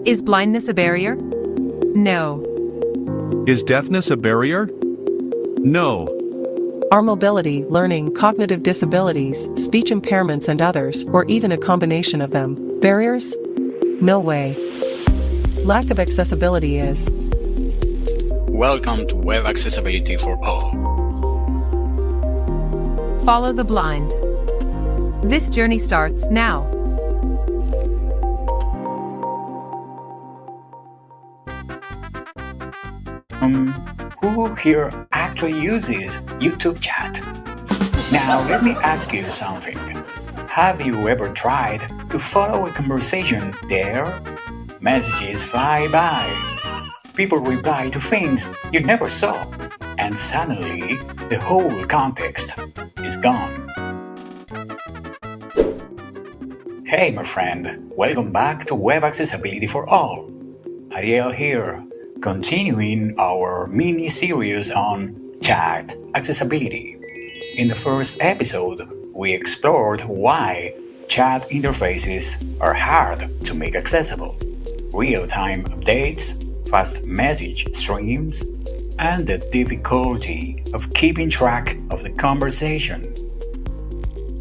Is blindness a barrier? No. Is deafness a barrier? No. Are mobility, learning, cognitive disabilities, speech impairments and others, or even a combination of them, barriers? No way. Lack of accessibility is. Welcome to Web Accessibility for All. Follow the blind. This journey starts now. Who here actually uses YouTube chat? Now let me ask you something. Have you ever tried to follow a conversation there? Messages fly by. People reply to things you never saw, and suddenly the whole context is gone. Hey my friend, welcome back to Web Accessibility for All. Ariel here, continuing our mini-series on chat accessibility. In the first episode, we explored why chat interfaces are hard to make accessible, real-time updates, fast message streams, and the difficulty of keeping track of the conversation.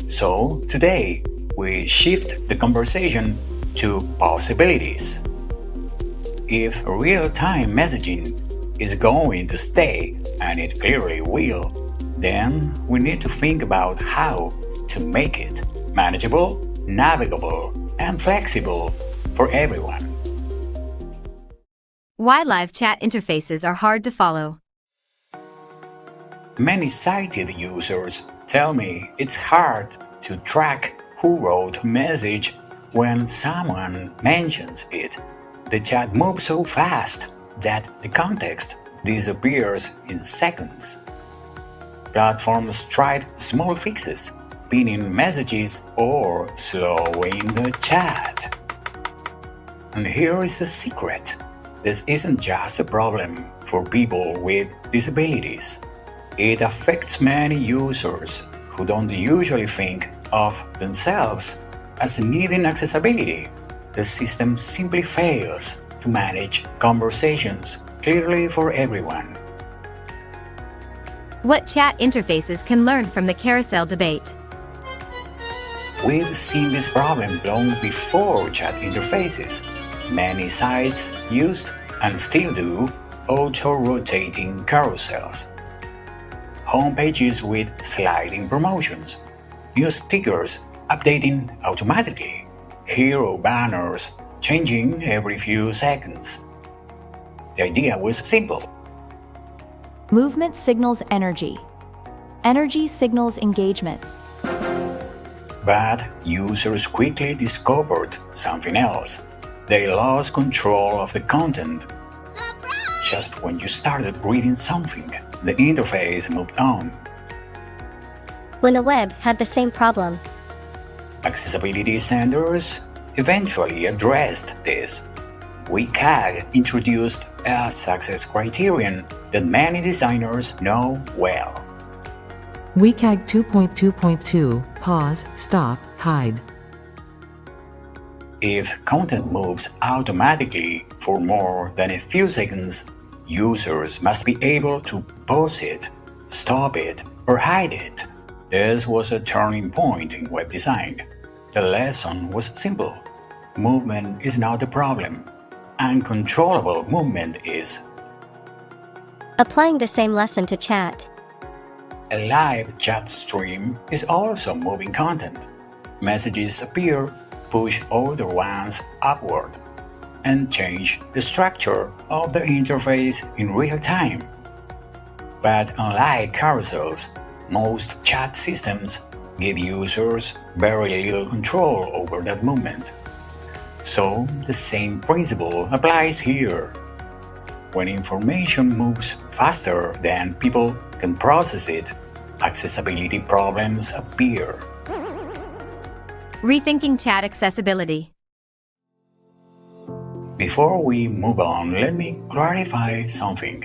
So today, we shift the conversation to possibilities. If real-time messaging is going to stay, and it clearly will, then we need to think about how to make it manageable, navigable, and flexible for everyone. Why live chat interfaces are hard to follow. Many sighted users tell me it's hard to track who wrote a message when someone mentions it. The chat moves so fast that the context disappears in seconds. Platforms tried small fixes, pinning messages or slowing the chat. And here is the secret. This isn't just a problem for people with disabilities. It affects many users who don't usually think of themselves as needing accessibility. The system simply fails to manage conversations clearly for everyone. What chat interfaces can learn from the Carousel debate? We've seen this problem long before chat interfaces. Many sites used, and still do, auto-rotating carousels. Homepages with sliding promotions. New stickers updating automatically. Hero banners changing every few seconds. The idea was simple. Movement signals energy. Energy signals engagement. But users quickly discovered something else. They lost control of the content. Surprise! Just when you started reading something, the interface moved on. When the web had the same problem. Accessibility centers eventually addressed this. WCAG introduced a success criterion that many designers know well. WCAG 2.2.2, pause, stop, hide. If content moves automatically for more than a few seconds, users must be able to pause it, stop it, or hide it. This was a turning point in web design. The lesson was simple. Movement is not the problem. Uncontrollable movement is. Applying the same lesson to chat. A live chat stream is also moving content. Messages appear, push older ones upward, and change the structure of the interface in real time. But unlike carousels, most chat systems give users very little control over that movement. So the same principle applies here. When information moves faster than people can process it, accessibility problems appear. Rethinking chat accessibility. Before we move on, let me clarify something.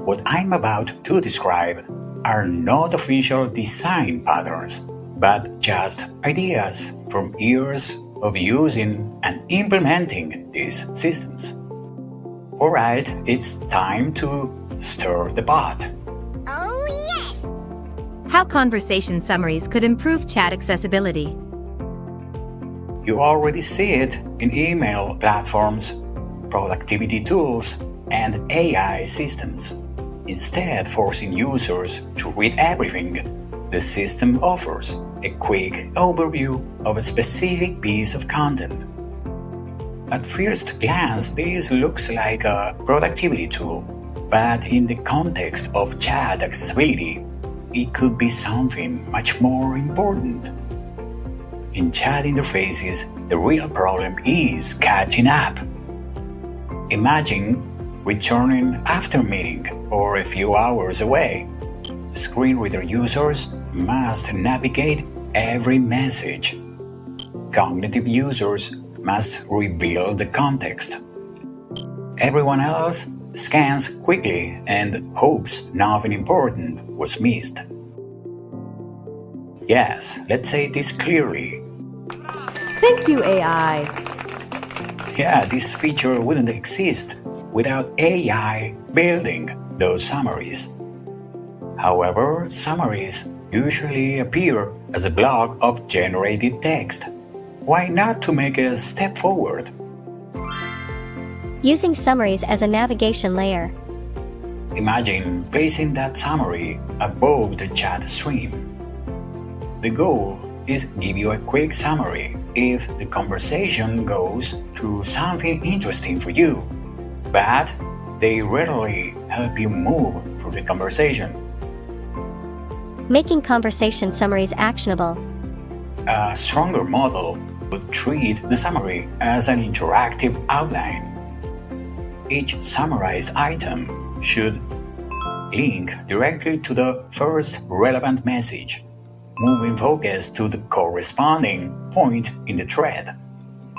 What I'm about to describe are not official design patterns, but just ideas from years of using and implementing these systems. Alright, it's time to stir the pot. How conversation summaries could improve chat accessibility. You already see it in email platforms, productivity tools, and AI systems. Instead forcing users to read everything, the system offers a quick overview of a specific piece of content. At first glance, this looks like a productivity tool, but in the context of chat accessibility, it could be something much more important. In chat interfaces, the real problem is catching up. Imagine returning after a meeting or a few hours away. Screen reader users must navigate every message. Cognitive users must reveal the context. Everyone else scans quickly and hopes nothing important was missed. Yes, let's say this clearly. Thank you, AI. Yeah, this feature wouldn't exist without AI building those summaries. However, summaries usually appear as a block of generated text. Why not to make a step forward? Using summaries as a navigation layer. Imagine placing that summary above the chat stream. The goal is give you a quick summary if the conversation goes through something interesting for you, but they rarely help you move through the conversation. Making conversation summaries actionable. A stronger model would treat the summary as an interactive outline. Each summarized item should link directly to the first relevant message, moving focus to the corresponding point in the thread.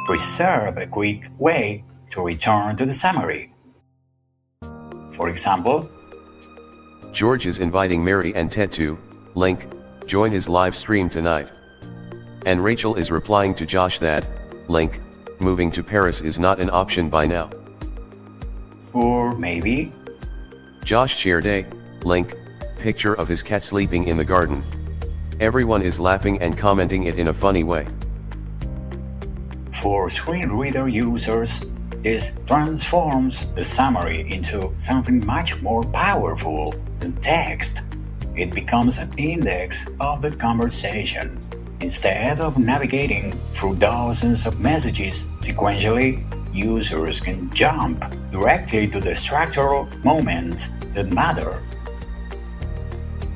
Preserve a quick way to return to the summary. For example, George is inviting Mary and Ted to, link, join his live stream tonight. And Rachel is replying to Josh that, link, moving to Paris is not an option by now. Or maybe, Josh shared a, link, picture of his cat sleeping in the garden. Everyone is laughing and commenting it in a funny way. For screen reader users, this transforms the summary into something much more powerful than text. It becomes an index of the conversation. Instead of navigating through dozens of messages sequentially, users can jump directly to the structural moments that matter.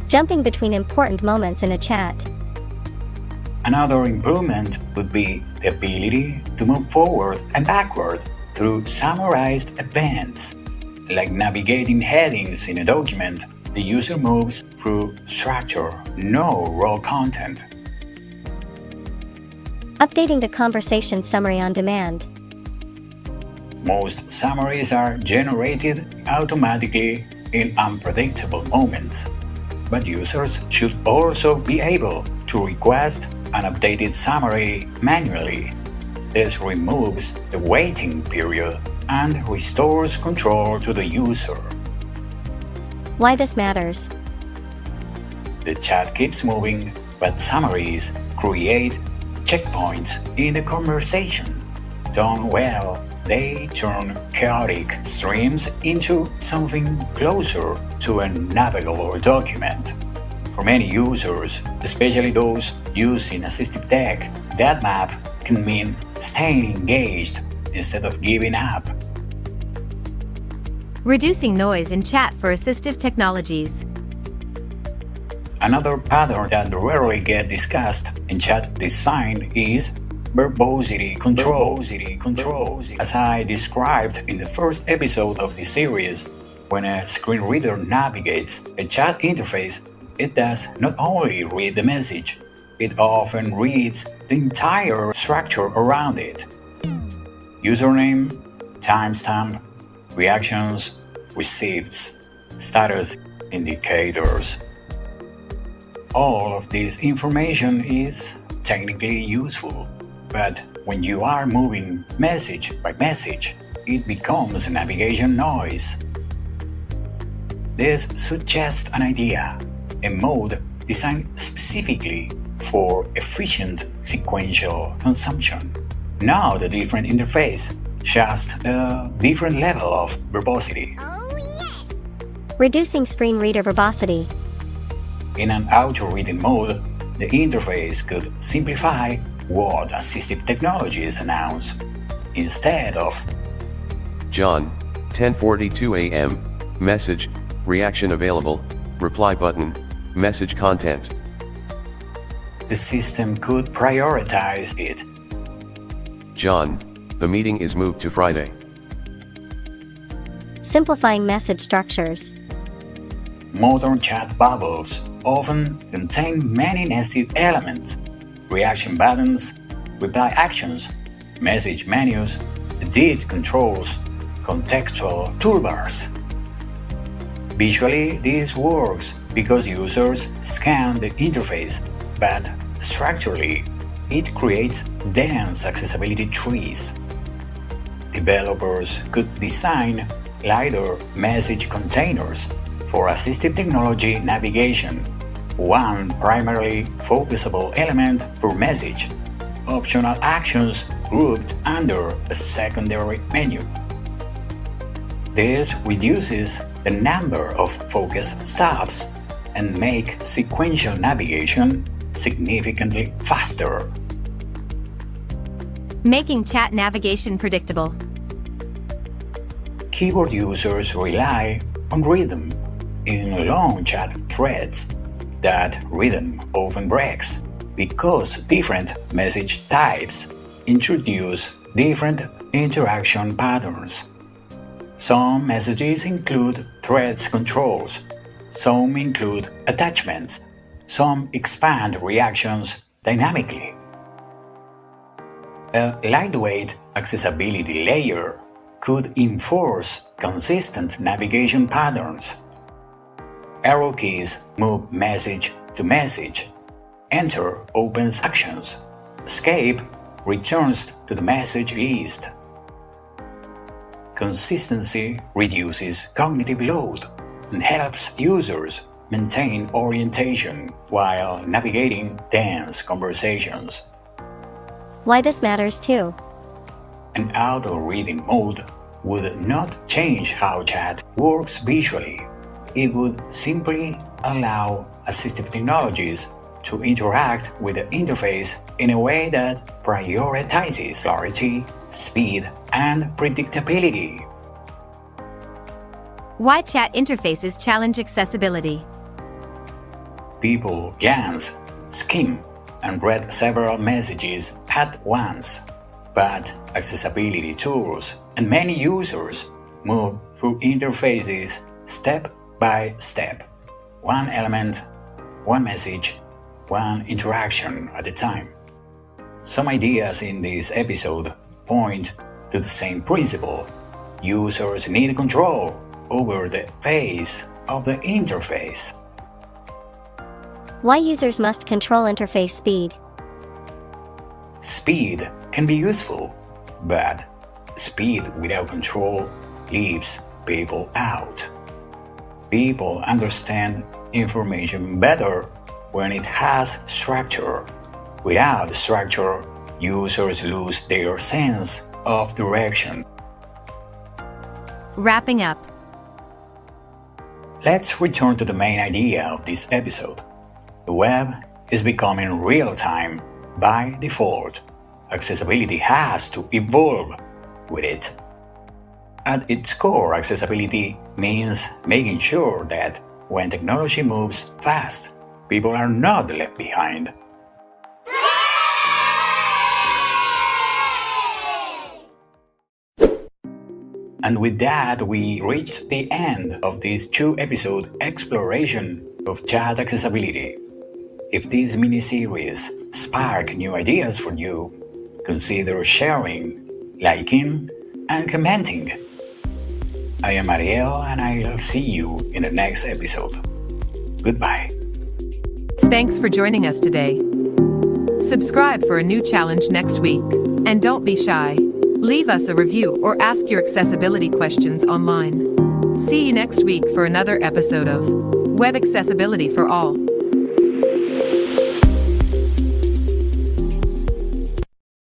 Jumping between important moments in a chat. Another improvement would be the ability to move forward and backward through summarized events. Like navigating headings in a document, the user moves through structure, no raw content. Updating the conversation summary on demand. Most summaries are generated automatically in unpredictable moments, but users should also be able to request an updated summary manually. This removes the waiting period and restores control to the user. Why this matters. The chat keeps moving, but summaries create checkpoints in the conversation. Done well, they turn chaotic streams into something closer to a navigable document. For many users, especially those using assistive tech, that map can mean staying engaged instead of giving up. Reducing noise in chat for assistive technologies. Another pattern that rarely gets discussed in chat design is verbosity control. As I described in the first episode of this series, when a screen reader navigates a chat interface, it does not only read the message, it often reads the entire structure around it. Username, timestamp, reactions, receipts, status indicators. All of this information is technically useful, but when you are moving message by message, it becomes navigation noise. This suggests an idea, a mode designed specifically for efficient sequential consumption. Not a different interface, just a different level of verbosity. Reducing screen reader verbosity. In an auto-reading mode, the interface could simplify what assistive technologies announce, instead of John, 10:42 a.m., message, reaction available, reply button, message content. the system could prioritize it. John, the meeting is moved to Friday. Simplifying message structures. Modern chat bubbles often contain many nested elements: reaction buttons, reply actions, message menus, edit controls, contextual toolbars. Visually, this works because users scan the interface, but structurally, it creates dense accessibility trees. Developers could design lighter message containers for assistive technology navigation, one primarily focusable element per message, optional actions grouped under a secondary menu. This reduces the number of focus stops and make sequential navigation significantly faster. Making chat navigation predictable. Keyboard users rely on rhythm in long chat threads. That rhythm often breaks because different message types introduce different interaction patterns. Some messages include threads controls, some include attachments, some expand reactions dynamically. A lightweight accessibility layer could enforce consistent navigation patterns. Arrow keys move message to message. Enter opens actions. Escape returns to the message list. Consistency reduces cognitive load and helps users maintain orientation while navigating dense conversations. Why this matters too. An auto-reading mode would not change how chat works visually. It would simply allow assistive technologies to interact with the interface in a way that prioritizes clarity, speed, and predictability. Why chat interfaces challenge accessibility. People glance, skim, and read several messages at once, but accessibility tools and many users move through interfaces step by step, one element, one message, one interaction at a time. Some ideas in this episode point to the same principle. Users need control over the pace of the interface. Why users must control interface speed. Speed can be useful, but speed without control leaves people out. People understand information better when it has structure. Without structure, users lose their sense of direction. Wrapping up. Let's return to the main idea of this episode. The web is becoming real-time by default. Accessibility has to evolve with it. At its core, accessibility means making sure that when technology moves fast, people are not left behind. And with that, we reached the end of this 2-episode exploration of chat accessibility. If this mini-series sparked new ideas for you, consider sharing, liking, and commenting. I am Ariel, and I'll see you in the next episode. Goodbye. Thanks for joining us today. Subscribe for a new challenge next week. And don't be shy. Leave us a review or ask your accessibility questions online. See you next week for another episode of Web Accessibility for All.